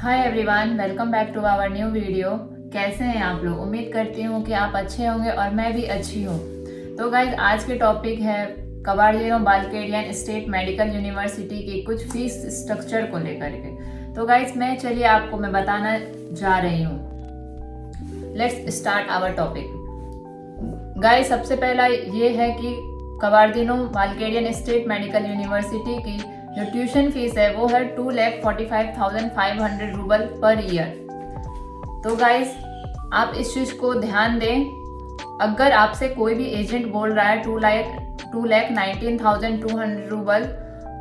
Hi everyone, welcome back to our new video. कैसे हैं आप लोग? उम्मीद करती हूँ कि आप अच्छे होंगे और मैं भी अच्छी हूँ। तो गाइज, आज के टॉपिक है कबाड़िनो बालकेडियन स्टेट मेडिकल यूनिवर्सिटी की कुछ फीस स्ट्रक्चर को लेकर के। तो गाइज, मैं बताना जा रही हूँ। Let's start our topic. Guys, सबसे पहला ये है कि Kabardino Balkarian state medical university की जो ट्यूशन फीस है वो है 2,45,500 रूबल पर ईयर। तो गाइज, आप इस चीज़ को ध्यान दें। अगर आपसे कोई भी एजेंट बोल रहा है 2,19,200 रूबल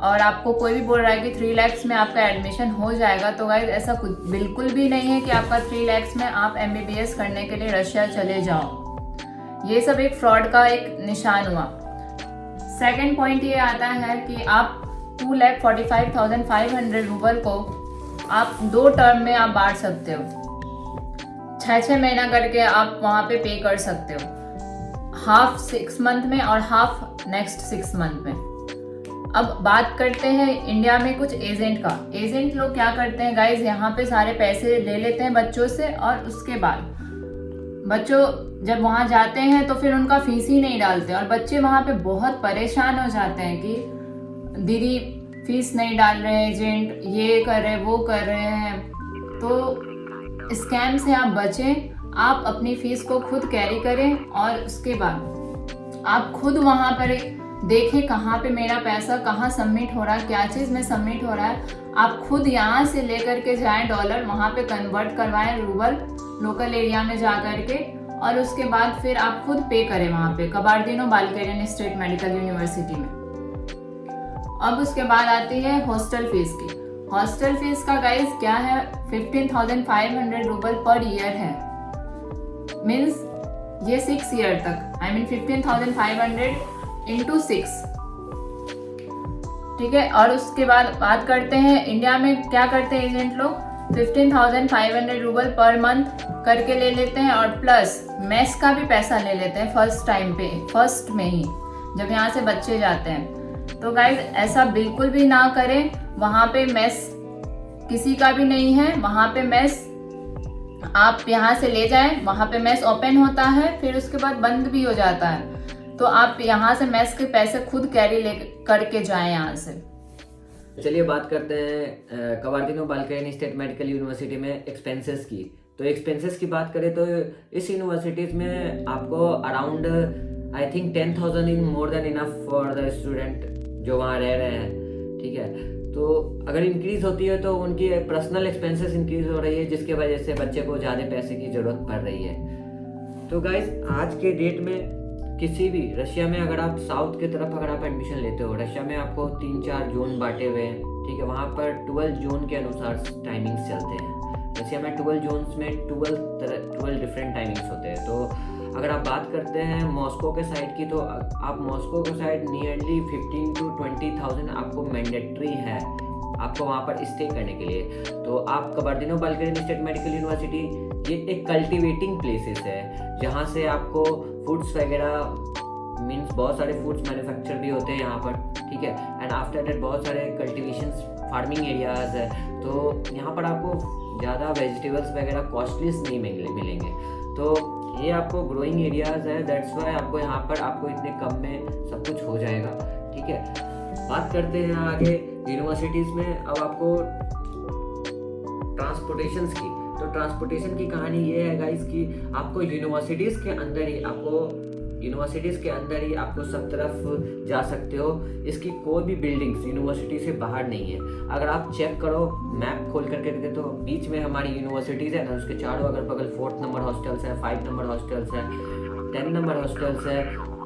और आपको कोई भी बोल रहा है कि 3 lakhs में आपका एडमिशन हो जाएगा, तो गाइज ऐसा कुछ बिल्कुल भी नहीं है कि आपका 3 lakhs में आप MBBS करने के लिए रशिया चले जाओ। ये सब एक फ्रॉड का एक निशान हुआ। सेकेंड पॉइंट ये आता है कि आप 2,45,500 रूबल को आप 2 टर्म में आप बांट सकते हो। 6 महीना करके आप वहाँ पे पे कर सकते हो, हाफ 6 मंथ में और हाफ नेक्स्ट 6 मंथ में। अब बात करते हैं इंडिया में कुछ एजेंट का। एजेंट लोग क्या करते हैं गाइज, यहाँ पे सारे पैसे ले लेते हैं बच्चों से और उसके बाद बच्चों जब वहाँ जाते हैं तो फिर उनका फीस ही नहीं डालते और बच्चे वहाँ पे बहुत परेशान हो जाते हैं कि दीदी फीस नहीं डाल रहे, एजेंट ये कर रहे वो कर रहे हैं। तो स्कैम से आप बचें। आप अपनी फीस को खुद कैरी करें और उसके बाद आप खुद वहाँ पर देखें कहाँ पे मेरा पैसा कहाँ सबमिट हो रहा है, क्या चीज़ में सबमिट हो रहा है। आप खुद यहाँ से लेकर के जाएं डॉलर, वहाँ पे कन्वर्ट करवाएं रूबल लोकल एरिया में जा करके, और उसके बाद फिर आप खुद पे करें वहाँ पे कबाड़िनो बालकेडियन स्टेट मेडिकल यूनिवर्सिटी में। अब उसके बाद आती है हॉस्टल फीस की। हॉस्टल फीस का गाइस क्या है, 15,500 रूबल पर ईयर है। मीन्स ये 6 ईयर तक, 15,500 इंटू 6, ठीक है। और उसके बाद बात करते हैं इंडिया में क्या करते हैं एजेंट लोग, 15,500 रूबल पर मंथ करके ले लेते हैं और प्लस मेस का भी पैसा ले लेते हैं फर्स्ट में ही जब यहाँ से बच्चे जाते हैं। तो गाइज ऐसा बिल्कुल भी ना करें। वहाँ पे मेस किसी का भी नहीं है। वहाँ पे मेस आप यहाँ से ले जाएं, वहाँ पे मेस ओपन होता है फिर उसके बाद बंद भी हो जाता है। तो आप यहाँ से मेस के पैसे खुद कैरी ले करके जाएं यहाँ से। चलिए बात करते हैं कबाड़िनो बालकेडियन स्टेट मेडिकल यूनिवर्सिटी में एक्सपेंसेस की। तो एक्सपेंसेस की बात करें तो इस यूनिवर्सिटीज में आपको around I think 10,000 in more than enough for the student जो वहाँ रह रहे हैं, ठीक है। तो अगर इंक्रीज होती है तो उनकी पर्सनल एक्सपेंसेस इंक्रीज हो रही है, जिसके वजह से बच्चे को ज़्यादा पैसे की ज़रूरत पड़ रही है। तो गाइज आज के डेट में किसी भी रशिया में अगर आप साउथ की तरफ अगर आप एडमिशन लेते हो, रशिया में आपको 3-4 जोन बांटे हुए हैं, ठीक है। वहाँ पर 12 जोन के अनुसार टाइमिंग्स चलते हैं। रशिया में 12 जोन्स में 12 डिफरेंट टाइमिंग्स होते हैं। तो अगर आप बात करते हैं मॉस्को के साइड की, तो आप मॉस्को के साइड नियरली 15,000 to 20,000 आपको मैंडेटरी है आपको वहाँ पर स्टे करने के लिए। तो आप कबाड़िनो बालकेडियन स्टेट मेडिकल यूनिवर्सिटी ये एक कल्टिवेटिंग प्लेसेस है जहाँ से आपको फूड्स वगैरह मीन्स बहुत सारे फूड्स मैन्युफैक्चर भी होते हैं यहाँ पर, ठीक है। एंड आफ्टर दैट बहुत सारे कल्टिवेशन फार्मिंग एरियाज है। तो यहाँ पर आपको ज़्यादा वेजिटेबल्स वगैरह कॉस्टलीस नहीं मिलेंगे। तो ये आपको ग्रोइंग एरियाज है, दैट्स वाई आपको यहाँ पर आपको इतने कम में सब कुछ हो जाएगा, ठीक है। बात करते हैं आगे यूनिवर्सिटीज़ में। अब आपको ट्रांसपोर्टेशन की, तो ट्रांसपोर्टेशन की कहानी ये है गाइस कि आपको यूनिवर्सिटीज़ के अंदर ही आपको सब तरफ जा सकते हो। इसकी कोई भी बिल्डिंग्स यूनिवर्सिटी से बाहर नहीं है। अगर आप चेक करो मैप खोल करके देखे तो बीच में हमारी यूनिवर्सिटीज़ है ना, उसके चारों अगल बगल 4 नंबर हॉस्टल्स है, 5 नंबर हॉस्टल्स है, 10 नंबर हॉस्टल्स है,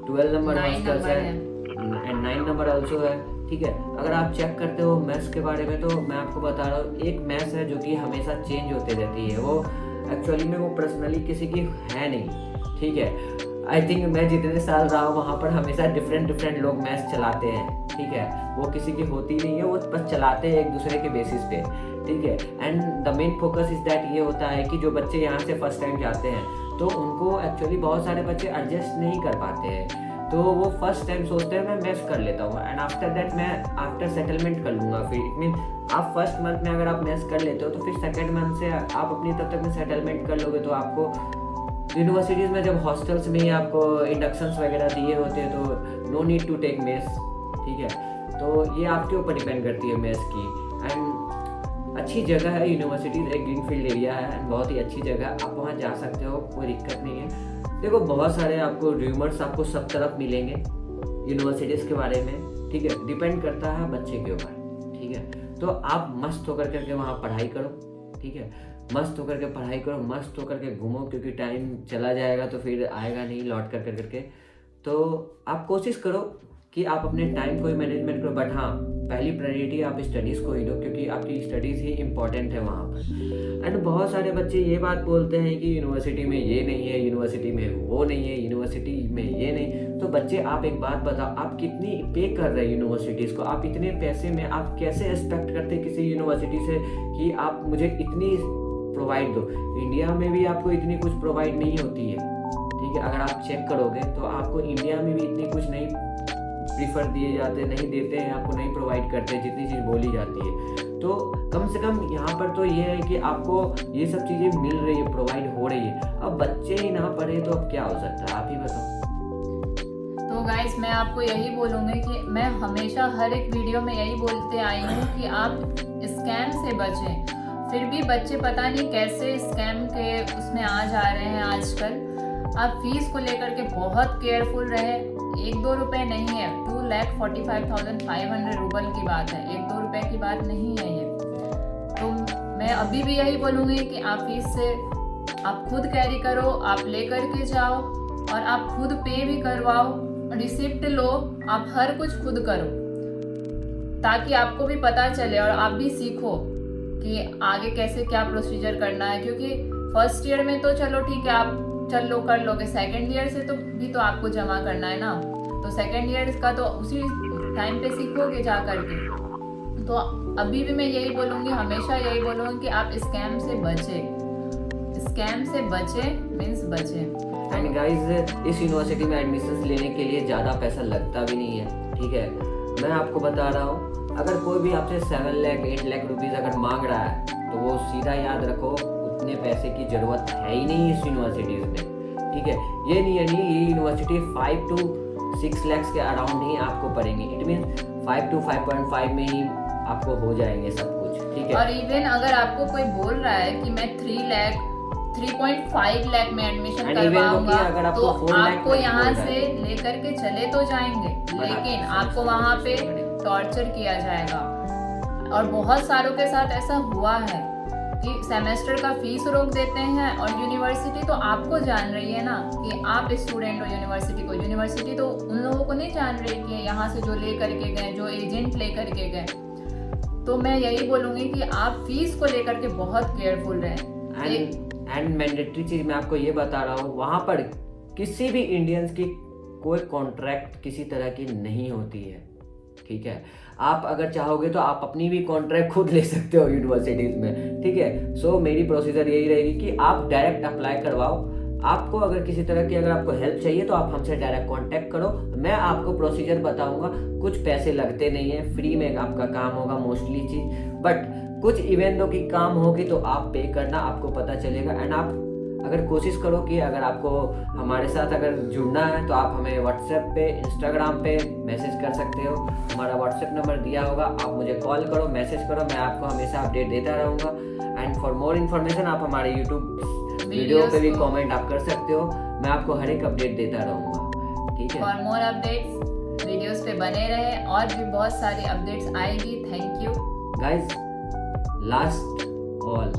12 नंबर हॉस्टल्स है एंड 9 नंबर ऑल्सो है, ठीक है। अगर आप चेक करते हो मैथ्स के बारे में, तो मैं आपको बता रहा हूँ एक मैथ्स है जो कि हमेशा चेंज होते रहती है। वो एक्चुअली में वो पर्सनली किसी की है नहीं, ठीक है। आई थिंक मैं जितने साल रहा हूँ वहाँ पर हमेशा डिफरेंट लोग मैथ्स चलाते हैं, ठीक है। वो किसी की होती नहीं है, वो बस चलाते हैं एक दूसरे के बेसिस पे, ठीक है। And the main focus is that ये होता है कि जो बच्चे यहाँ से फर्स्ट टाइम जाते हैं तो उनको एक्चुअली बहुत सारे बच्चे एडजस्ट नहीं कर पाते हैं। तो वो फर्स्ट टाइम सोचते हैं मैं मेस कर लेता हूँ एंड आफ्टर दैट मैं आफ्टर सेटलमेंट कर लूँगा। फिर इट मीन आप फर्स्ट मंथ में अगर आप मेस कर लेते हो तो फिर सेकेंड मंथ से आप अपनी तब तक में सेटलमेंट कर लोगे। तो आपको यूनिवर्सिटीज़ में जब हॉस्टल्स में ही आपको इंडक्शंस वगैरह दिए होते हैं तो no need to take mess, ठीक है। तो ये आपके ऊपर डिपेंड करती है मेस की। एंड अच्छी जगह है यूनिवर्सिटीज़, एक ग्रीन फील्ड एरिया है एंड बहुत ही अच्छी जगह, आप वहाँ जा सकते हो, कोई दिक्कत नहीं है। देखो बहुत सारे आपको र्यूमर्स आपको सब तरफ मिलेंगे यूनिवर्सिटीज़ के बारे में, ठीक है, डिपेंड करता है बच्चे के ऊपर, ठीक है। तो आप मस्त होकर करके वहाँ पढ़ाई करो, ठीक है, मस्त होकर के पढ़ाई करो, मस्त होकर के घूमो, क्योंकि टाइम चला जाएगा तो फिर आएगा नहीं लौट कर करके। तो आप कोशिश करो कि आप अपने टाइम को ही मैनेजमेंट करो, बट हाँ पहली प्रायोरिटी आप स्टडीज़ को ही दो, क्योंकि आपकी स्टडीज़ ही इम्पॉर्टेंट है वहाँ पर। एंड बहुत सारे बच्चे ये बात बोलते हैं कि यूनिवर्सिटी में ये नहीं है, यूनिवर्सिटी में वो नहीं है, यूनिवर्सिटी में ये नहीं। तो बच्चे आप एक बात बताओ, आप कितनी पे कर रहे हैं यूनिवर्सिटीज़ को? आप इतने पैसे में आप कैसे एक्सपेक्ट करते हैं किसी यूनिवर्सिटी से कि आप मुझे इतनी प्रोवाइड दो? इंडिया में भी आपको इतनी कुछ प्रोवाइड नहीं होती है, ठीक है। अगर आप चेक करोगे तो आपको इंडिया में भी इतनी कुछ नहीं प्रीफर दिए जाते, नहीं देते हैं, आपको नहीं प्रोवाइड करते जितनी चीज़ बोली जाती है। तो कम से कम यहाँ पर तो ये है कि आपको ये सब चीज़ें मिल रही है, प्रोवाइड हो रही है। अब बच्चे ही ना पढ़े तो अब क्या हो सकता है, आप ही बताओ। तो गाइस मैं आपको यही बोलूँगी कि मैं हमेशा हर एक वीडियो में यही बोलते आई हूँ कि आप स्कैम से बचें। फिर भी बच्चे पता नहीं कैसे स्कैम के उसमें आ जा रहे हैं आजकल। आप फीस को लेकर के बहुत केयरफुल रहे। 1-2 रुपये नहीं है, 2,45,500 रूपल की बात है, 1-2 रुपये की बात नहीं है ये। तो मैं अभी भी यही बोलूँगी कि आप फीस से आप खुद कैरी करो, आप लेकर के जाओ और आप खुद पे भी करवाओ, रिसिप्ट लो, आप हर कुछ खुद करो, ताकि आपको भी पता चले और आप भी सीखो कि आगे कैसे क्या प्रोसीजर करना है। क्योंकि फर्स्ट ईयर में तो चलो ठीक है आप चलो कर लोगे, सेकेंड ईयर से तो भी तो आपको जमा करना है ना, तो सेकेंड ईयर का तो उसी टाइम पे सीखोगे जा करके। तो अभी भी मैं यही बोलूँगी, हमेशा यही बोलूँगी कि आप स्कैम से बचें, स्कैम से बचें मीन्स बचें। एंड गाइज इस यूनिवर्सिटी में एडमिशन लेने के लिए ज़्यादा पैसा लगता भी नहीं है, ठीक है। मैं आपको बता रहा हूँ, अगर कोई भी आपसे 7 लाख 8 लाख रुपीज़ अगर मांग रहा है तो वो सीधा याद रखो उतने पैसे की ज़रूरत है ही नहीं इस यूनिवर्सिटीज़ में, ठीक है। ये नहीं है नहीं, ये यूनिवर्सिटी 5 to 6 lakhs के अराउंड ही आपको पड़ेंगे। इट मीन्स 5 to 5.5 में ही आपको हो जाएंगे सब कुछ, ठीक है। और इवन अगर आपको कोई बोल रहा है कि मैं 3 लाख 3.5 लाख में एडमिशन करवाऊंगा, तो आपको यहाँ से लेकर के चले तो जाएंगे, लेकिन आपको वहाँ पे टॉर्चर किया जाएगा। और बहुत सारों के साथ ऐसा हुआ है कि सेमेस्टर का फीस रोक देते हैं और यूनिवर्सिटी तो आपको जान रही है ना कि आप स्टूडेंट हो, यूनिवर्सिटी तो उन लोगों को नहीं जान रही कि यहाँ से जो ले करके गए, जो एजेंट ले करके गए। तो मैं यही बोलूँगी कि आप फीस को लेकर के बहुत केयरफुल रहें। एंड मैंडेटरी चीज़ मैं आपको ये बता रहा हूँ, वहाँ पर किसी भी इंडियंस की कोई कॉन्ट्रैक्ट किसी तरह की नहीं होती है, ठीक है। आप अगर चाहोगे तो आप अपनी भी कॉन्ट्रैक्ट खुद ले सकते हो यूनिवर्सिटीज़ में, ठीक है। सो मेरी प्रोसीजर यही रहेगी कि आप डायरेक्ट अप्लाई करवाओ। आपको अगर किसी तरह की अगर आपको हेल्प चाहिए तो आप हमसे डायरेक्ट कांटेक्ट करो, मैं आपको प्रोसीजर बताऊंगा। कुछ पैसे लगते नहीं है, फ्री में आपका काम होगा मोस्टली चीज़, बट कुछ इवेंटों की काम होगी तो आप पे करना, आपको पता चलेगा। एंड आप अगर कोशिश करो कि अगर आपको हमारे साथ अगर जुड़ना है तो आप हमें व्हाट्सएप पे, इंस्टाग्राम पे मैसेज कर सकते हो। हमारा व्हाट्सएप नंबर दिया होगा, आप मुझे कॉल करो, मैसेज करो, मैं आपको हमेशा अपडेट देता रहूँगा। एंड फॉर मोर इन्फॉर्मेशन आप हमारे यूट्यूब वीडियो पे भी कमेंट आप कर सकते हो, मैं आपको हर एक अपडेट देता रहूँगा, ठीक है। फॉर मोर अपडेट्स वीडियोस पे बने रहे, और भी बहुत सारी अपडेट्स आएगी। Thank you guys. Last all